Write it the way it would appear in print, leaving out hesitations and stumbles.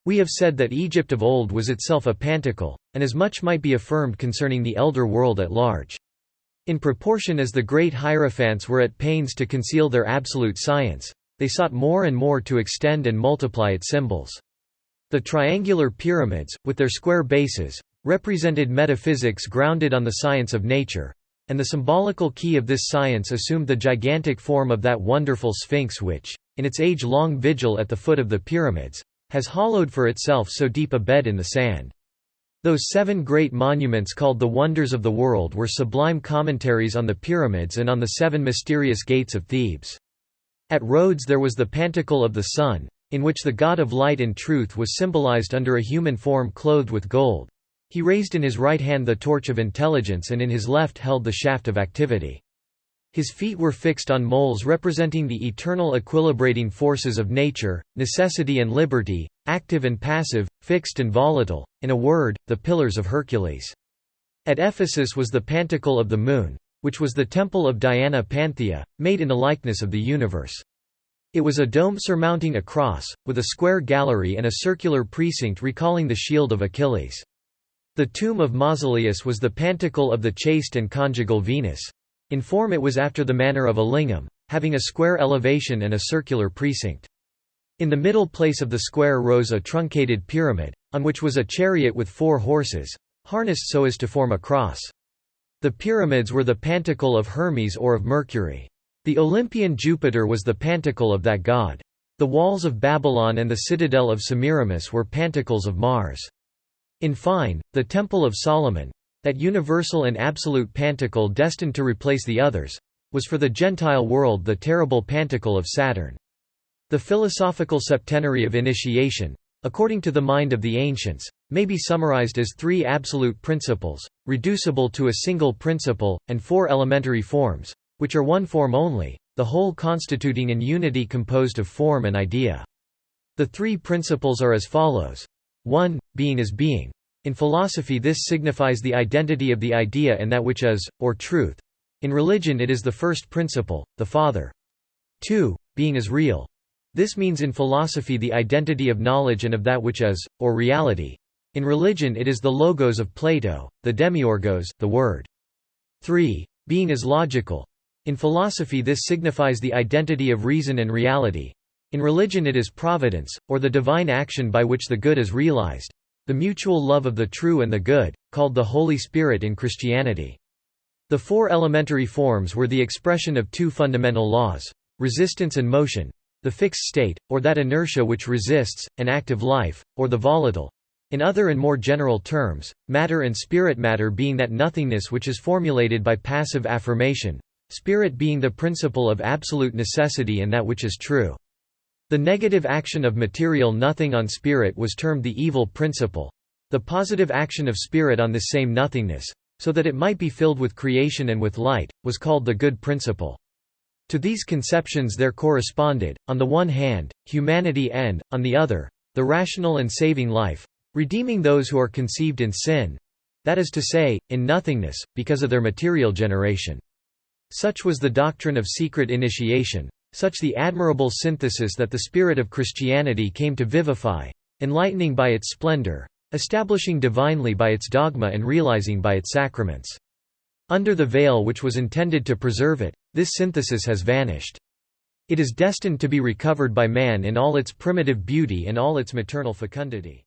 We have said that Egypt of old was itself a pantacle, and as much might be affirmed concerning the elder world at large. In proportion as the great hierophants were at pains to conceal their absolute science, they sought more and more to extend and multiply its symbols. The triangular pyramids, with their square bases, represented metaphysics grounded on the science of nature, and the symbolical key of this science assumed the gigantic form of that wonderful Sphinx which, in its age-long vigil at the foot of the pyramids, has hollowed for itself so deep a bed in the sand. Those 7 great monuments called the Wonders of the World were sublime commentaries on the pyramids and on the 7 mysterious gates of Thebes. At Rhodes there was the Pantacle of the Sun, in which the god of light and truth was symbolized under a human form clothed with gold. He raised in his right hand the torch of intelligence and in his left held the shaft of activity. His feet were fixed on moles representing the eternal equilibrating forces of nature, necessity and liberty, active and passive, fixed and volatile, in a word, the Pillars of Hercules. At Ephesus was the Pantacle of the Moon, which was the temple of Diana Panthea, made in the likeness of the universe. It was a dome surmounting a cross, with a square gallery and a circular precinct recalling the shield of Achilles. The tomb of Mausoleus was the Pantacle of the chaste and conjugal Venus. In form it was after the manner of a lingam, having a square elevation and a circular precinct. In the middle place of the square rose a truncated pyramid, on which was a chariot with 4 horses, harnessed so as to form a cross. The pyramids were the Pantacle of Hermes or of Mercury. The Olympian Jupiter was the Pantacle of that god. The walls of Babylon and the citadel of Semiramis were Pantacles of Mars. In fine, the Temple of Solomon, that universal and absolute Pantacle destined to replace the others, was for the Gentile world the terrible Pantacle of Saturn. The philosophical septenary of initiation, according to the mind of the ancients, may be summarized as 3 absolute principles, reducible to a single principle, and 4 elementary forms, which are one form only, the whole constituting an unity composed of form and idea. The 3 principles are as follows. 1. Being is being. In philosophy this signifies the identity of the idea and that which is, or truth. In religion it is the first principle, the Father. 2. Being is real. This means in philosophy the identity of knowledge and of that which is, or reality. In religion it is the logos of Plato, the demiurgos, the Word. 3. Being is logical. In philosophy this signifies the identity of reason and reality. In religion it is providence, or the divine action by which the good is realized. The mutual love of the true and the good, called the Holy Spirit in Christianity. The 4 elementary forms were the expression of 2 fundamental laws, resistance and motion, the fixed state, or that inertia which resists, and active life, or the volatile. In other and more general terms, matter and spirit, matter being that nothingness which is formulated by passive affirmation, spirit being the principle of absolute necessity and that which is true. The negative action of material nothing on spirit was termed the evil principle. The positive action of spirit on this same nothingness, so that it might be filled with creation and with light, was called the good principle. To these conceptions there corresponded, on the one hand, humanity and, on the other, the rational and saving life, redeeming those who are conceived in sin, that is to say, in nothingness, because of their material generation. Such was the doctrine of secret initiation, such the admirable synthesis that the spirit of Christianity came to vivify, enlightening by its splendor, establishing divinely by its dogma and realizing by its sacraments. Under the veil which was intended to preserve it, this synthesis has vanished. It is destined to be recovered by man in all its primitive beauty and all its maternal fecundity.